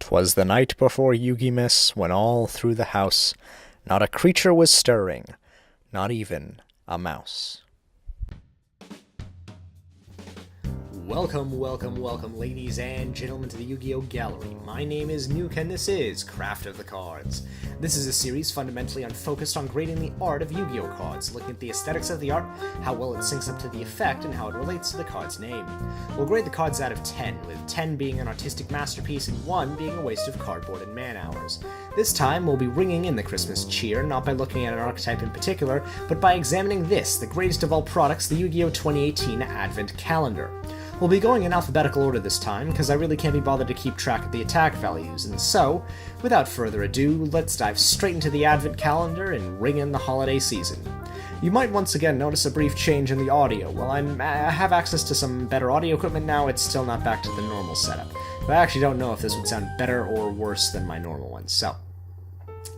'Twas the night before Yugimas, when all through the house not a creature was stirring, not even a mouse. Welcome, ladies and gentlemen, to the Yu-Gi-Oh! Gallery. My name is Nuke, and this is Craft of the Cards. This is a series fundamentally focused on grading the art of Yu-Gi-Oh! Cards, looking at the aesthetics of the art, how well it syncs up to the effect, and how it relates to the card's name. We'll grade the cards out of 10, with 10 being an artistic masterpiece and 1 being a waste of cardboard and man-hours. This time, we'll be ringing in the Christmas cheer, not by looking at an archetype in particular, but by examining this, the greatest of all products, the Yu-Gi-Oh! 2018 Advent Calendar. We'll be going in alphabetical order this time, because I really can't be bothered to keep track of the attack values, and so, without further ado, let's dive straight into the Advent Calendar and ring in the holiday season. You might once again notice a brief change in the audio. While I have access to some better audio equipment now, it's still not back to the normal setup. But I actually don't know if this would sound better or worse than my normal one, so.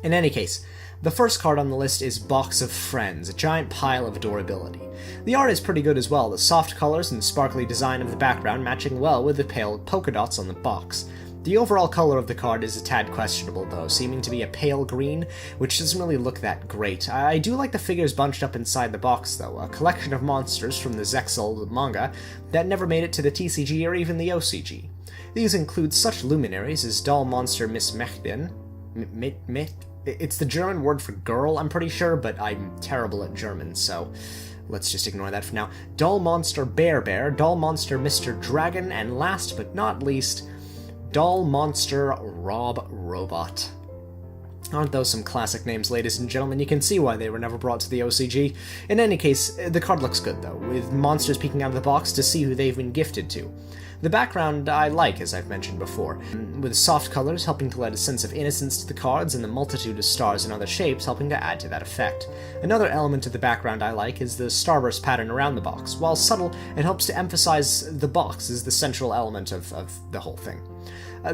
In any case, the first card on the list is Box of Friends, a giant pile of adorability. The art is pretty good as well, the soft colors and sparkly design of the background matching well with the pale polka dots on the box. The overall color of the card is a tad questionable though, seeming to be a pale green, which doesn't really look that great. I do like the figures bunched up inside the box though, a collection of monsters from the Zexal manga that never made it to the TCG or even the OCG. These include such luminaries as doll monster Miss Mechtin, it's the German word for girl, I'm pretty sure, but I'm terrible at German, so let's just ignore that for now. Doll Monster Bear, Doll Monster Mr. Dragon, and last but not least, Doll Monster Rob Robot. Aren't those some classic names, ladies and gentlemen? You can see why they were never brought to the OCG. In any case, the card looks good, though, with monsters peeking out of the box to see who they've been gifted to. The background I like, as I've mentioned before, with soft colors helping to lend a sense of innocence to the cards and the multitude of stars and other shapes helping to add to that effect. Another element of the background I like is the starburst pattern around the box. While subtle, it helps to emphasize the box as the central element of the whole thing.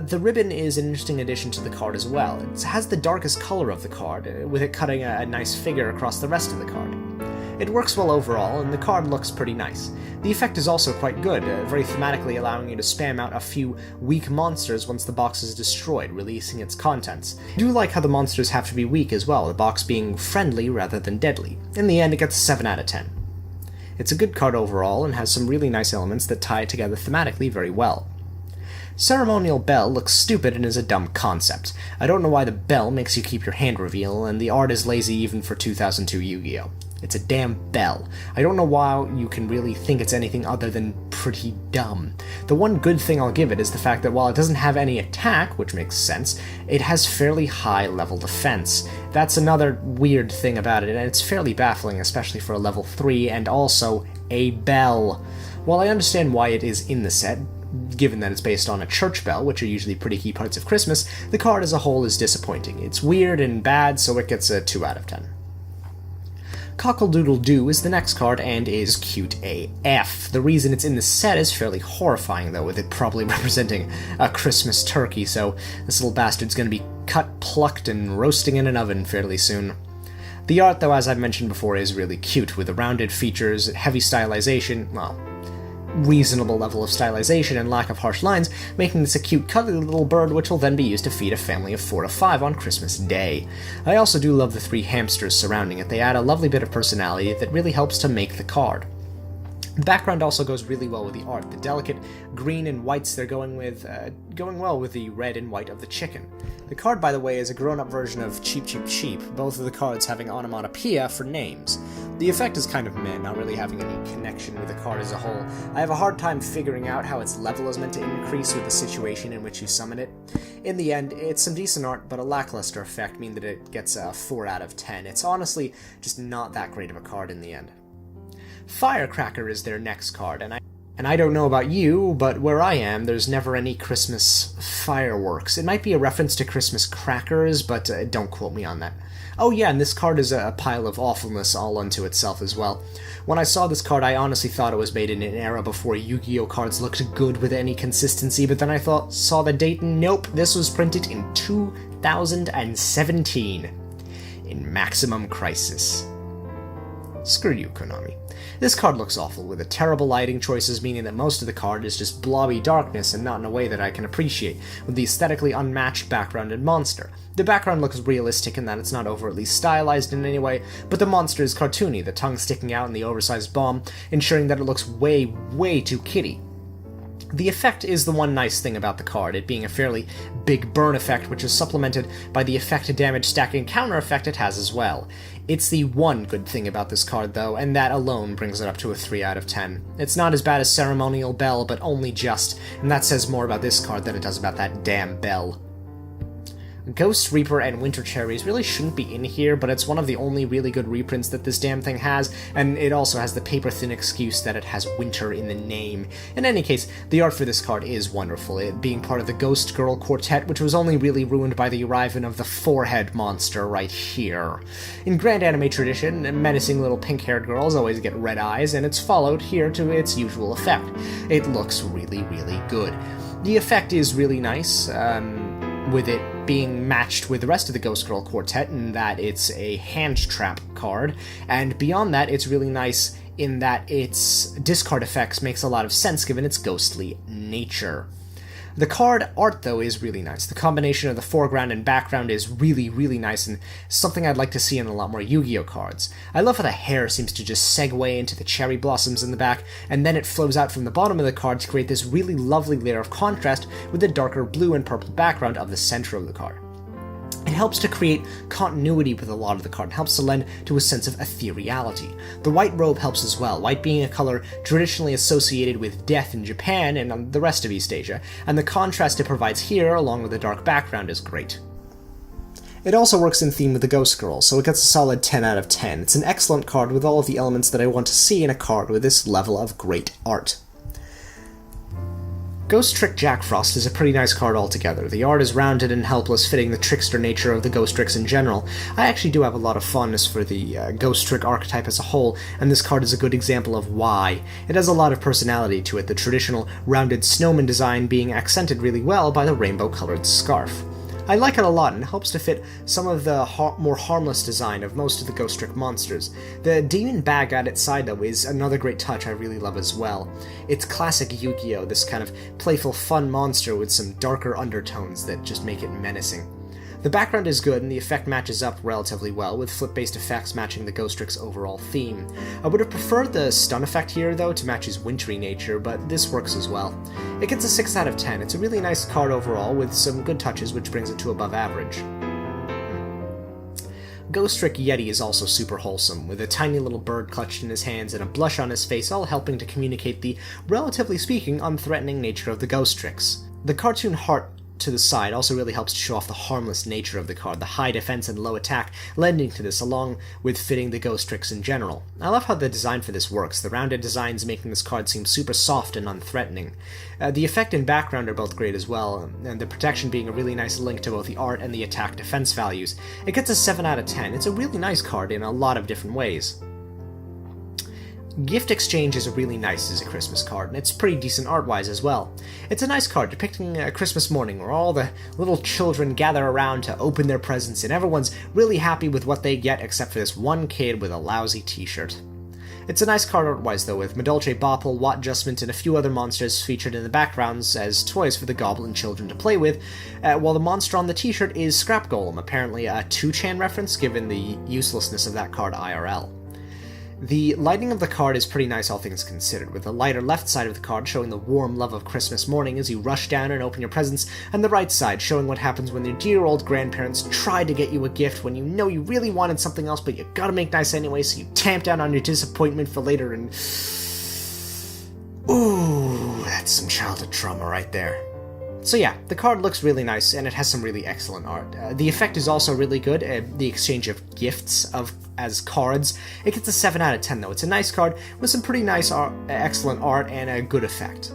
The ribbon is an interesting addition to the card as well. It has the darkest color of the card, with it cutting a nice figure across the rest of the card. It works well overall, and the card looks pretty nice. The effect is also quite good, very thematically allowing you to spam out a few weak monsters once the box is destroyed, releasing its contents. I do like how the monsters have to be weak as well, the box being friendly rather than deadly. In the end, it gets a 7 out of 10. It's a good card overall, and has some really nice elements that tie it together thematically very well. Ceremonial Bell looks stupid and is a dumb concept. I don't know why the bell makes you keep your hand reveal, and the art is lazy even for 2002 Yu-Gi-Oh! It's a damn bell. I don't know why you can really think it's anything other than pretty dumb. The one good thing I'll give it is the fact that while it doesn't have any attack, which makes sense, it has fairly high level defense. That's another weird thing about it, and it's fairly baffling, especially for a level 3 and also a bell. While I understand why it is in the set, given that it's based on a church bell, which are usually pretty key parts of Christmas, the card as a whole is disappointing. It's weird and bad, so it gets a 2 out of 10. Cockle-Doodle-Doo is the next card and is cute AF. The reason it's in the set is fairly horrifying, though, with it probably representing a Christmas turkey, so this little bastard's gonna be cut, plucked, and roasting in an oven fairly soon. The art, though, as I've mentioned before, is really cute, with the rounded features, heavy stylization, well, reasonable level of stylization and lack of harsh lines, making this a cute, cuddly little bird which will then be used to feed a family of 4 to 5 on Christmas Day. I also do love the 3 hamsters surrounding it. They add a lovely bit of personality that really helps to make the card. The background also goes really well with the art. The delicate green and whites they're going well with the red and white of the chicken. The card, by the way, is a grown-up version of Cheep Cheep Cheep, both of the cards having onomatopoeia for names. The effect is kind of meh, not really having any connection with the card as a whole. I have a hard time figuring out how its level is meant to increase with the situation in which you summon it. In the end, it's some decent art, but a lackluster effect means that it gets a 4 out of 10. It's honestly just not that great of a card in the end. Firecracker is their next card, and I don't know about you, but where I am, there's never any Christmas fireworks. It might be a reference to Christmas crackers, but don't quote me on that. Oh yeah, and this card is a pile of awfulness all unto itself as well. When I saw this card, I honestly thought it was made in an era before Yu-Gi-Oh! Cards looked good with any consistency, but then I saw the date, and nope, this was printed in 2017. In Maximum Crisis. Screw you, Konami. This card looks awful, with the terrible lighting choices meaning that most of the card is just blobby darkness and not in a way that I can appreciate, with the aesthetically unmatched background and monster. The background looks realistic in that it's not overtly stylized in any way, but the monster is cartoony, the tongue sticking out and the oversized bomb, ensuring that it looks way, way too kiddie. The effect is the one nice thing about the card, it being a fairly big burn effect, which is supplemented by the effect damage stacking counter effect it has as well. It's the one good thing about this card though, and that alone brings it up to a 3 out of 10. It's not as bad as Ceremonial Bell, but only just, and that says more about this card than it does about that damn bell. Ghost Reaper and Winter Cherries really shouldn't be in here, but it's one of the only really good reprints that this damn thing has, and it also has the paper-thin excuse that it has winter in the name. In any case, the art for this card is wonderful, it being part of the Ghost Girl Quartet, which was only really ruined by the arrival of the forehead monster right here. In grand anime tradition, menacing little pink-haired girls always get red eyes, and it's followed here to its usual effect. It looks really, really good. The effect is really nice, with it being matched with the rest of the Ghost Girl Quartet in that it's a hand trap card, and beyond that it's really nice in that its discard effects makes a lot of sense given its ghostly nature. The card art, though, is really nice. The combination of the foreground and background is really, really nice, and something I'd like to see in a lot more Yu-Gi-Oh cards. I love how the hair seems to just segue into the cherry blossoms in the back, and then it flows out from the bottom of the card to create this really lovely layer of contrast with the darker blue and purple background of the center of the card. It helps to create continuity with a lot of the card, and helps to lend to a sense of ethereality. The white robe helps as well, white being a color traditionally associated with death in Japan and the rest of East Asia, and the contrast it provides here, along with the dark background, is great. It also works in theme with the Ghost Girl, so it gets a solid 10 out of 10. It's an excellent card with all of the elements that I want to see in a card with this level of great art. Ghost Trick Jack Frost is a pretty nice card altogether. The art is rounded and helpless, fitting the trickster nature of the Ghost Tricks in general. I actually do have a lot of fondness for the Ghost Trick archetype as a whole, and this card is a good example of why. It has a lot of personality to it, the traditional rounded snowman design being accented really well by the rainbow-colored scarf. I like it a lot, and it helps to fit some of the more harmless design of most of the Ghost Trick monsters. The demon bag at its side, though, is another great touch I really love as well. It's classic Yu-Gi-Oh!, this kind of playful, fun monster with some darker undertones that just make it menacing. The background is good, and the effect matches up relatively well, with flip-based effects matching the Ghost Trick's overall theme. I would have preferred the stun effect here, though, to match his wintry nature, but this works as well. It gets a 6 out of 10. It's a really nice card overall, with some good touches, which brings it to above average. Ghost Trick Yeti is also super wholesome, with a tiny little bird clutched in his hands and a blush on his face, all helping to communicate the, relatively speaking, unthreatening nature of the Ghost Tricks. The cartoon heart to the side also really helps to show off the harmless nature of the card, the high defense and low attack lending to this, along with fitting the Ghost Tricks in general. I love how the design for this works, the rounded designs making this card seem super soft and unthreatening. The effect and background are both great as well, and the protection being a really nice link to both the art and the attack defense values. It gets a 7 out of 10. It's a really nice card in a lot of different ways. Gift Exchange is really nice as a Christmas card, and it's pretty decent art-wise as well. It's a nice card depicting a Christmas morning where all the little children gather around to open their presents, and everyone's really happy with what they get except for this one kid with a lousy t-shirt. It's a nice card art-wise though, with Madolche Bopple, Watt Adjustment, and a few other monsters featured in the backgrounds as toys for the goblin children to play with, while the monster on the t-shirt is Scrap Golem, apparently a 2chan reference given the uselessness of that card IRL. The lighting of the card is pretty nice all things considered, with the lighter left side of the card showing the warm love of Christmas morning as you rush down and open your presents, and the right side showing what happens when your dear old grandparents try to get you a gift when you know you really wanted something else but you gotta make nice anyway, so you tamp down on your disappointment for later and... Ooh, that's some childhood trauma right there. So yeah, the card looks really nice, and it has some really excellent art. The effect is also really good, the exchange of gifts as cards. It gets a 7 out of 10 though. It's a nice card with some pretty nice excellent art and a good effect.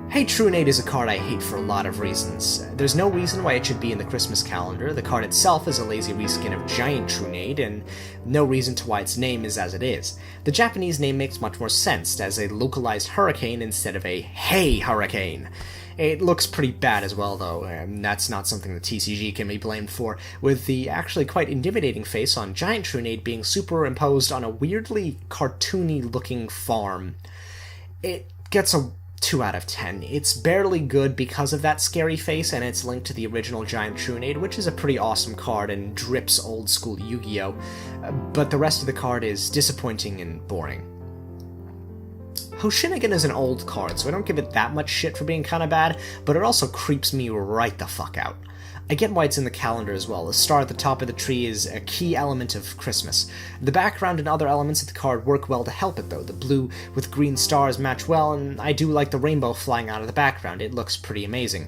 Hey Trunade is a card I hate for a lot of reasons. There's no reason why it should be in the Christmas calendar. The card itself is a lazy reskin of Giant Trunade, and no reason to why its name is as it is. The Japanese name makes much more sense as a localized hurricane instead of a Hey Hurricane. It looks pretty bad as well, though, and that's not something the TCG can be blamed for, with the actually quite intimidating face on Giant Trunade being superimposed on a weirdly cartoony-looking farm. It gets a 2 out of 10. It's barely good because of that scary face, and it's linked to the original Giant Trunade, which is a pretty awesome card and drips old-school Yu-Gi-Oh! But the rest of the card is disappointing and boring. Hoshinigan is an old card, so I don't give it that much shit for being kinda bad, but it also creeps me right the fuck out. I get why it's in the calendar as well. The star at the top of the tree is a key element of Christmas. The background and other elements of the card work well to help it, though. The blue with green stars match well, and I do like the rainbow flying out of the background. It looks pretty amazing.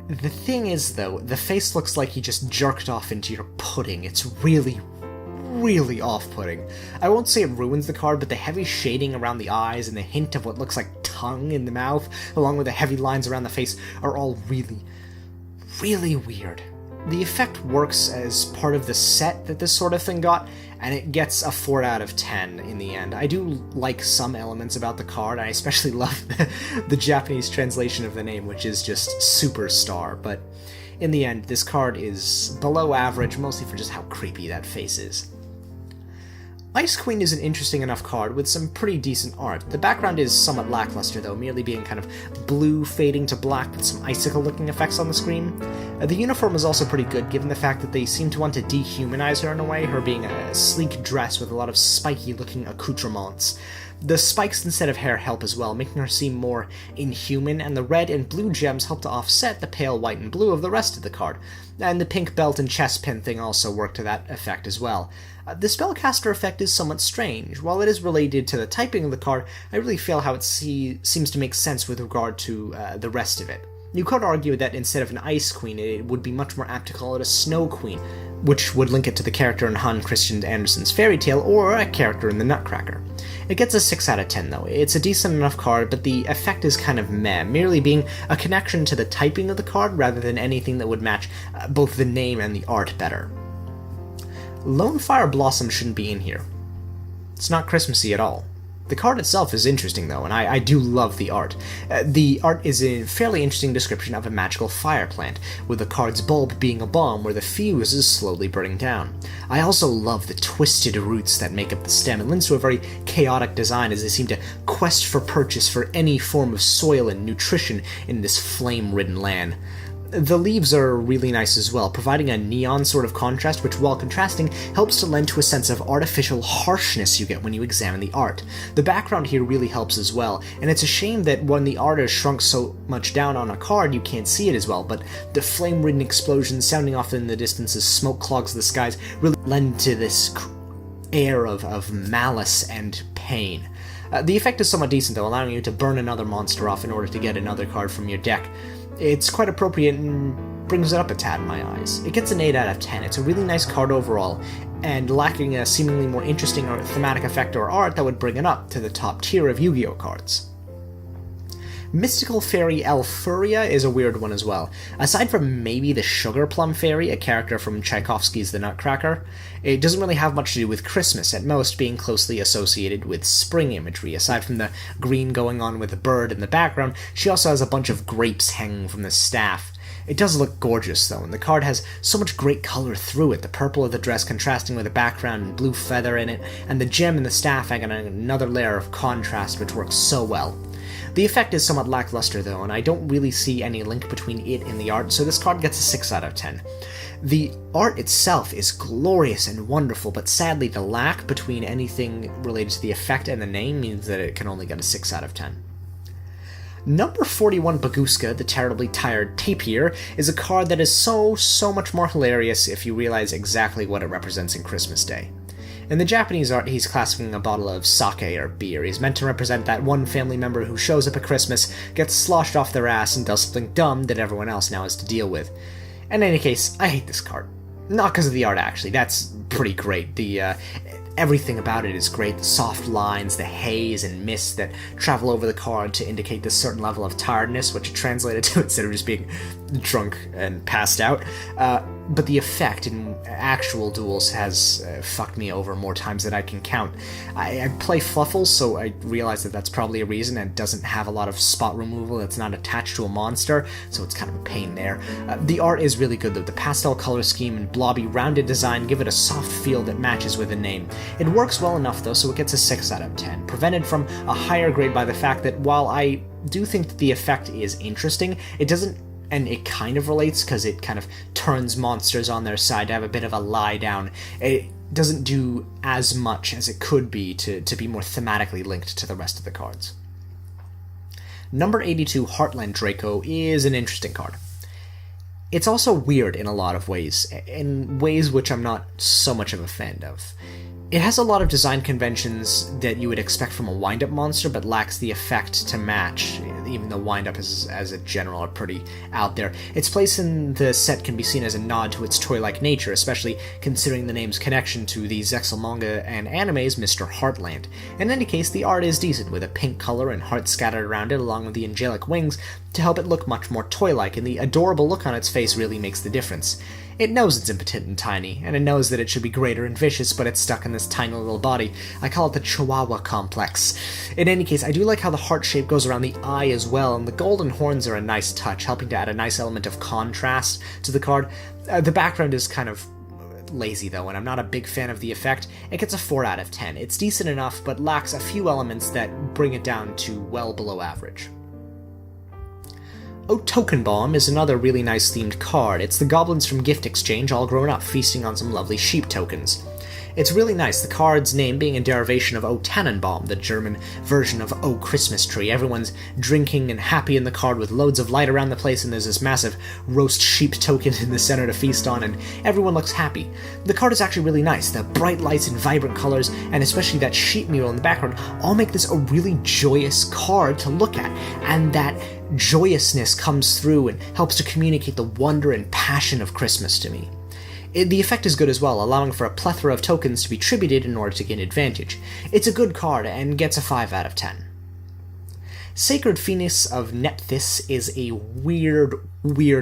The thing is, though, the face looks like he just jerked off into your pudding. It's really off-putting. I won't say it ruins the card, but the heavy shading around the eyes and the hint of what looks like tongue in the mouth, along with the heavy lines around the face, are all really weird. The effect works as part of the set that this sort of thing got, and it gets a 4 out of 10 in the end. I do like some elements about the card. I especially love the Japanese translation of the name, which is just Superstar, but in the end, this card is below average, mostly for just how creepy that face is. Ice Queen is an interesting enough card with some pretty decent art. The background is somewhat lackluster though, merely being kind of blue fading to black with some icicle-looking effects on the screen. The uniform is also pretty good given the fact that they seem to want to dehumanize her in a way, her being a sleek dress with a lot of spiky-looking accoutrements. The spikes instead of hair help as well, making her seem more inhuman, and the red and blue gems help to offset the pale white and blue of the rest of the card. And the pink belt and chest pin thing also work to that effect as well. The spellcaster effect is somewhat strange. While it is related to the typing of the card, I really feel how it seems to make sense with regard to the rest of it. You could argue that instead of an Ice Queen, it would be much more apt to call it a Snow Queen, which would link it to the character in Hans Christian Andersen's Fairy Tale, or a character in the Nutcracker. It gets a 6 out of 10 though. It's a decent enough card, but the effect is kind of meh, merely being a connection to the typing of the card rather than anything that would match both the name and the art better. Lone Fire Blossom shouldn't be in here. It's not Christmassy at all. The card itself is interesting though, and I do love the art. The art is a fairly interesting description of a magical fire plant, with the card's bulb being a bomb where the fuse is slowly burning down. I also love the twisted roots that make up the stem. It lends to a very chaotic design as they seem to quest for purchase for any form of soil and nutrition in this flame-ridden land. The leaves are really nice as well, providing a neon sort of contrast which, while contrasting, helps to lend to a sense of artificial harshness you get when you examine the art. The background here really helps as well, and it's a shame that when the art is shrunk so much down on a card you can't see it as well, but the flame-ridden explosions sounding off in the distance as smoke clogs the skies really lend to this air of malice and pain. The effect is somewhat decent though, allowing you to burn another monster off in order to get another card from your deck. It's quite appropriate and brings it up a tad in my eyes. It gets an 8 out of 10. It's a really nice card overall, and lacking a seemingly more interesting or thematic effect or art that would bring it up to the top tier of Yu-Gi-Oh cards. Mystical Fairy Elfuria is a weird one as well. Aside from maybe the Sugar Plum Fairy, a character from Tchaikovsky's The Nutcracker, it doesn't really have much to do with Christmas, at most being closely associated with spring imagery. Aside from the green going on with the bird in the background, she also has a bunch of grapes hanging from the staff. It does look gorgeous though, and the card has so much great color through it, the purple of the dress contrasting with the background and blue feather in it, and the gem in the staff adding another layer of contrast which works so well. The effect is somewhat lackluster though, and I don't really see any link between it and the art, so this card gets a 6 out of 10. The art itself is glorious and wonderful, but sadly the lack between anything related to the effect and the name means that it can only get a 6 out of 10. Number 41 Baguska, the Terribly Tired Tapir, is a card that is so much more hilarious if you realize exactly what it represents in Christmas Day. In the Japanese art, he's clasping a bottle of sake or beer. He's meant to represent that one family member who shows up at Christmas, gets sloshed off their ass, and does something dumb that everyone else now has to deal with. In any case, I hate this card. Not because of the art, actually. That's pretty great. Everything about it is great. The soft lines, the haze and mist that travel over the card to indicate this certain level of tiredness, which it translated to instead of just being drunk and passed out. but the effect in actual duels has fucked me over more times than I can count. I play Fluffles, so I realize that that's probably a reason, and doesn't have a lot of spot removal that's not attached to a monster, so it's kind of a pain there. The art is really good though. The pastel color scheme and blobby rounded design give it a soft feel that matches with the name. It works well enough though, so it gets a 6 out of 10, prevented from a higher grade by the fact that while I do think that the effect is interesting, it doesn't, and it kind of relates because it kind of turns monsters on their side to have a bit of a lie down. It doesn't do as much as it could be to be more thematically linked to the rest of the cards. Number 82, Heartland Draco, is an interesting card. It's also weird in a lot of ways, in ways which I'm not so much of a fan of. It has a lot of design conventions that you would expect from a wind-up monster, but lacks the effect to match, even though wind-up as a general are pretty out there. Its place in the set can be seen as a nod to its toy-like nature, especially considering the name's connection to the Zexal manga and anime's Mr. Heartland. In any case, the art is decent, with a pink color and hearts scattered around it along with the angelic wings to help it look much more toy-like, and the adorable look on its face really makes the difference. It knows it's impotent and tiny, and it knows that it should be greater and vicious, but it's stuck in this tiny little body. I call it the Chihuahua complex. In any case, I do like how the heart shape goes around the eye as well, and the golden horns are a nice touch, helping to add a nice element of contrast to the card. The background is kind of lazy though, and I'm not a big fan of the effect. It gets a 4 out of 10. It's decent enough, but lacks a few elements that bring it down to well below average. Oh, Token Bomb is another really nice themed card. It's the goblins from Gift Exchange all grown up, feasting on some lovely sheep tokens. It's really nice, the card's name being a derivation of O Tannenbaum, the German version of O Christmas Tree. Everyone's drinking and happy in the card with loads of light around the place, and there's this massive roast sheep token in the center to feast on, and everyone looks happy. The card is actually really nice. The bright lights and vibrant colors, and especially that sheep mural in the background, all make this a really joyous card to look at, and that joyousness comes through and helps to communicate the wonder and passion of Christmas to me. The effect is good as well, allowing for a plethora of tokens to be tributed in order to gain advantage. It's a good card and gets a 5 out of 10. Sacred Phoenix of Nephthys is a weird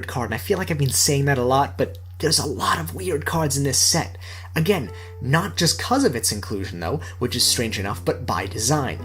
card, and I feel like I've been saying that a lot, but there's a lot of weird cards in this set. Again, not just because of its inclusion though, which is strange enough, but by design.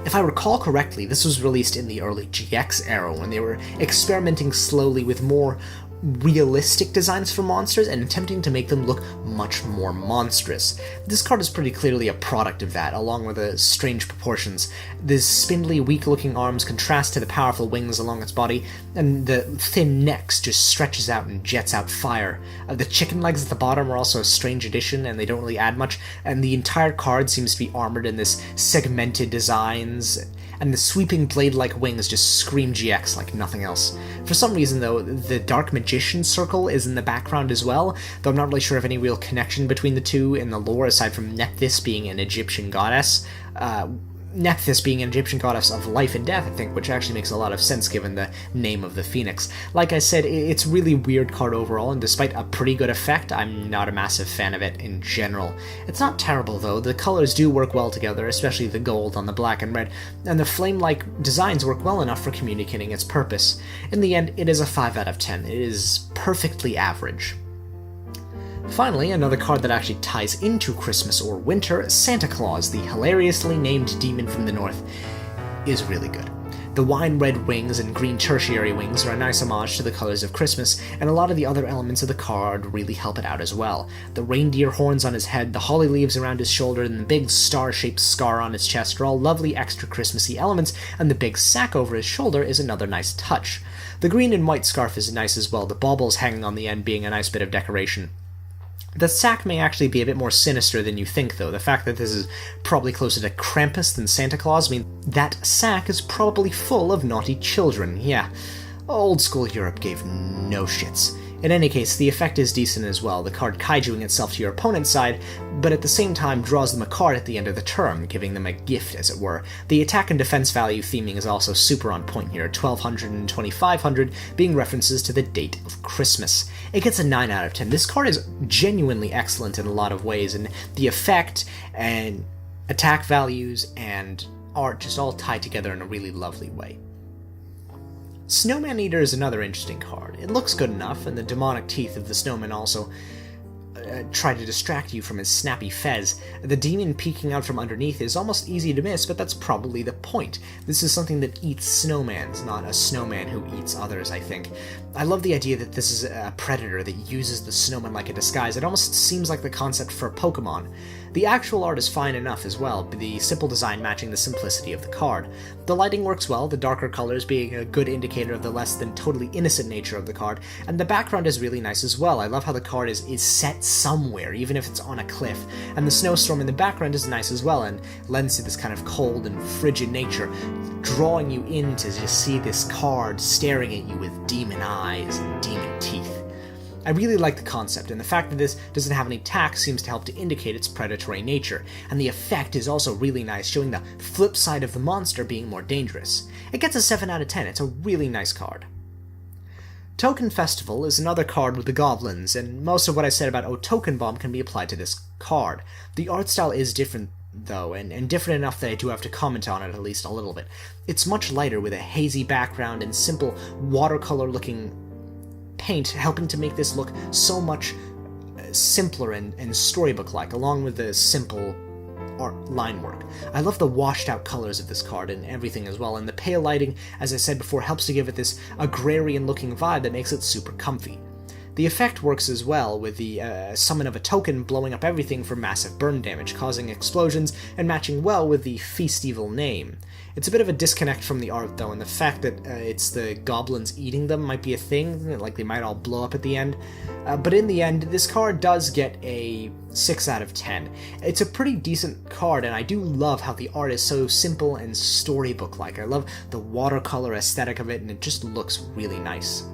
If I recall correctly, this was released in the early GX era when they were experimenting slowly with more realistic designs for monsters and attempting to make them look much more monstrous. This card is pretty clearly a product of that, along with the strange proportions. The spindly, weak-looking arms contrast to the powerful wings along its body, and the thin necks just stretches out and jets out fire. The chicken legs at the bottom are also a strange addition, and they don't really add much, and the entire card seems to be armored in this segmented designs, and the sweeping blade-like wings just scream GX like nothing else. For some reason, though, the Dark Magician circle is in the background as well, though I'm not really sure of any real connection between the two in the lore, aside from Nephthys being an Egyptian goddess. Nephthys being an Egyptian goddess of life and death, I think, which actually makes a lot of sense given the name of the phoenix. Like I said, it's a really weird card overall, and despite a pretty good effect, I'm not a massive fan of it in general. It's not terrible though, the colors do work well together, especially the gold on the black and red, and the flame-like designs work well enough for communicating its purpose. In the end, it is a 5 out of 10. It is perfectly average. Finally, another card that actually ties into Christmas or winter, Santa Claus, the hilariously named demon from the north, is really good. The wine red wings and green tertiary wings are a nice homage to the colors of Christmas, and a lot of the other elements of the card really help it out as well. The reindeer horns on his head, the holly leaves around his shoulder, and the big star-shaped scar on his chest are all lovely extra Christmassy elements, and the big sack over his shoulder is another nice touch. The green and white scarf is nice as well, the baubles hanging on the end being a nice bit of decoration. The sack may actually be a bit more sinister than you think, though. The fact that this is probably closer to Krampus than Santa Claus means that sack is probably full of naughty children. Yeah, old school Europe gave no shits. In any case, the effect is decent as well, the card kaijuing itself to your opponent's side, but at the same time draws them a card at the end of the turn, giving them a gift, as it were. The attack and defense value theming is also super on point here, 1200 and 2500 being references to the date of Christmas. It gets a 9 out of 10. This card is genuinely excellent in a lot of ways, and the effect and attack values and art just all tie together in a really lovely way. Snowman Eater is another interesting card. It looks good enough, and the demonic teeth of the snowman also try to distract you from his snappy fez. The demon peeking out from underneath is almost easy to miss, but that's probably the point. This is something that eats snowmans, not a snowman who eats others, I think. I love the idea that this is a predator that uses the snowman like a disguise. It almost seems like the concept for Pokemon. The actual art is fine enough as well, the simple design matching the simplicity of the card. The lighting works well, the darker colors being a good indicator of the less than totally innocent nature of the card, and the background is really nice as well. I love how the card is set somewhere, even if it's on a cliff, and the snowstorm in the background is nice as well, and lends to this kind of cold and frigid nature, drawing you in to just see this card staring at you with demon eyes and demon teeth. I really like the concept, and the fact that this doesn't have any tack seems to help to indicate its predatory nature, and the effect is also really nice, showing the flip side of the monster being more dangerous. It gets a 7 out of 10, it's a really nice card. Token Festival is another card with the goblins, and most of what I said about O Token Bomb can be applied to this card. The art style is different, though, and different enough that I do have to comment on it at least a little bit. It's much lighter, with a hazy background and simple watercolor-looking paint, helping to make this look so much simpler and storybook-like, along with the simple art line work. I love the washed-out colors of this card and everything as well, and the pale lighting, as I said before, helps to give it this agrarian-looking vibe that makes it super comfy. The effect works as well, with the summon of a token blowing up everything for massive burn damage, causing explosions, and matching well with the Feastival name. It's a bit of a disconnect from the art, though, and the fact that it's the goblins eating them might be a thing, like they might all blow up at the end. But in the end, this card does get a 6 out of 10. It's a pretty decent card, and I do love how the art is so simple and storybook-like. I love the watercolor aesthetic of it, and it just looks really nice.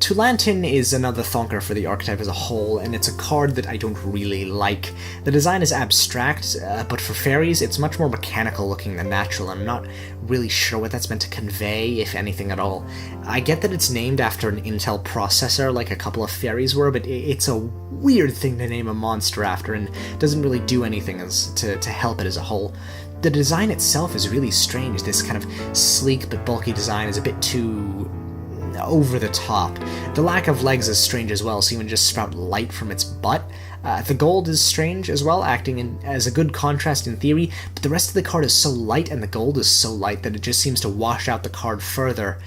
Tulantin is another thonker for the archetype as a whole, and it's a card that I don't really like. The design is abstract, but for fairies it's much more mechanical looking than natural, and I'm not really sure what that's meant to convey, if anything at all. I get that it's named after an Intel processor, like a couple of fairies were, but it's a weird thing to name a monster after, and doesn't really do anything to help it as a whole. The design itself is really strange. This kind of sleek but bulky design is a bit too over the top. The lack of legs is strange as well, seeming to just sprout light from its butt. The gold is strange as well, acting as a good contrast in theory, but the rest of the card is so light and the gold is so light that it just seems to wash out the card further.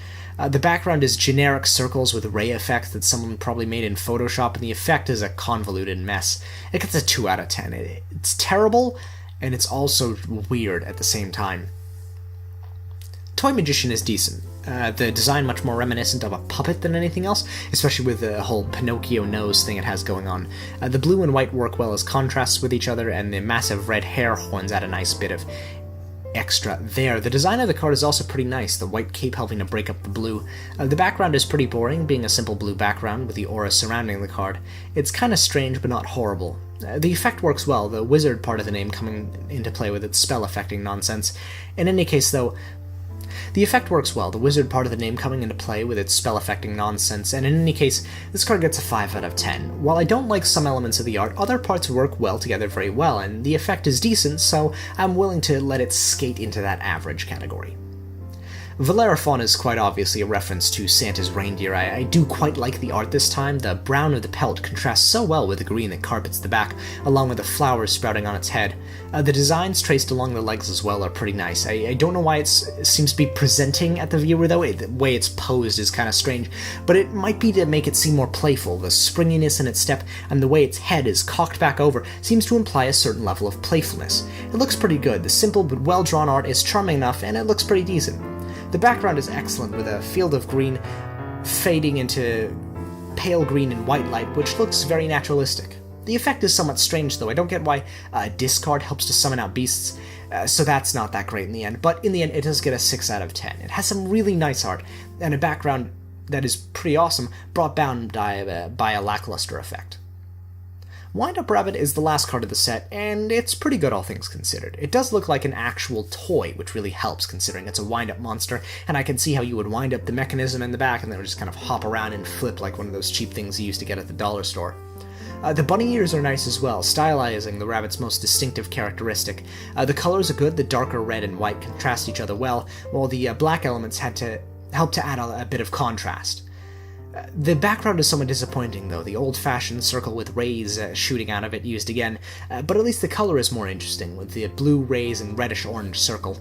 The background is generic circles with ray effects that someone probably made in Photoshop, and the effect is a convoluted mess. It gets a 2 out of 10. It's terrible, and it's also weird at the same time. Toy Magician is decent. The design much more reminiscent of a puppet than anything else, especially with the whole Pinocchio nose thing it has going on. The blue and white work well as contrasts with each other, and the massive red hair horns add a nice bit of extra there. The design of the card is also pretty nice, the white cape helping to break up the blue. The background is pretty boring, being a simple blue background with the aura surrounding the card. It's kinda strange, but not horrible. The effect works well, the wizard part of the name coming into play with its spell-affecting nonsense. In any case, though, the effect works well, the wizard part of the name coming into play with its spell-affecting nonsense, and in any case, this card gets a 5 out of 10. While I don't like some elements of the art, other parts work well together very well, and the effect is decent, so I'm willing to let it skate into that average category. Valeraphon is quite obviously a reference to Santa's reindeer. I do quite like the art this time. The brown of the pelt contrasts so well with the green that carpets the back, along with the flowers sprouting on its head. The designs traced along the legs as well are pretty nice. I don't know why it seems to be presenting at the viewer, though. The way it's posed is kind of strange, but it might be to make it seem more playful. The springiness in its step and the way its head is cocked back over seems to imply a certain level of playfulness. It looks pretty good. The simple but well-drawn art is charming enough, and it looks pretty decent. The background is excellent, with a field of green fading into pale green and white light, which looks very naturalistic. The effect is somewhat strange, though. I don't get why a discard helps to summon out beasts, so that's not that great in the end, but in the end it does get a 6 out of 10. It has some really nice art, and a background that is pretty awesome, brought down by a lackluster effect. Wind Up Rabbit is the last card of the set, and it's pretty good all things considered. It does look like an actual toy, which really helps considering it's a wind-up monster, and I can see how you would wind up the mechanism in the back and then it would just kind of hop around and flip like one of those cheap things you used to get at the dollar store. The bunny ears are nice as well, stylizing the rabbit's most distinctive characteristic. The colors are good, the darker red and white contrast each other well, while the black elements had to help to add a bit of contrast. The background is somewhat disappointing, though, the old-fashioned circle with rays shooting out of it used again, but at least the color is more interesting, with the blue rays and reddish-orange circle.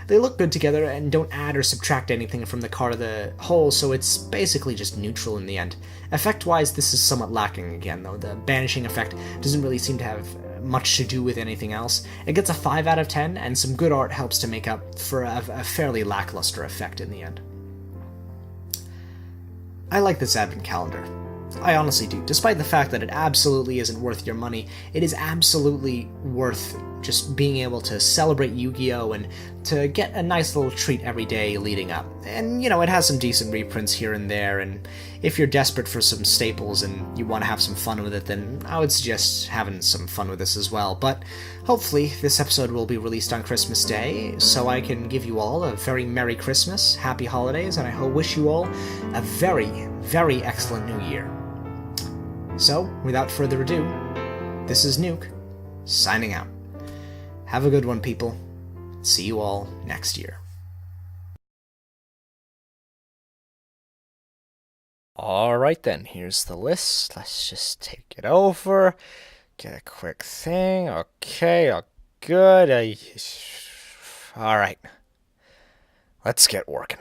They look good together and don't add or subtract anything from the card of the whole, so it's basically just neutral in the end. Effect-wise, this is somewhat lacking again, though. The banishing effect doesn't really seem to have much to do with anything else. It gets a 5 out of 10, and some good art helps to make up for a fairly lackluster effect in the end. I like this advent calendar. I honestly do. Despite the fact that it absolutely isn't worth your money, it is absolutely worth just being able to celebrate Yu-Gi-Oh! And to get a nice little treat every day leading up. And, it has some decent reprints here and there, and if you're desperate for some staples and you want to have some fun with it, then I would suggest having some fun with this as well. But hopefully this episode will be released on Christmas Day, so I can give you all a very Merry Christmas, Happy Holidays, and I wish you all a very, very excellent New Year. So, without further ado, this is Nuke, signing out. Have a good one, people. See you all next year. Alright then, here's the list. Let's just take it over. Get a quick thing. Okay, all good. Alright. Let's get working.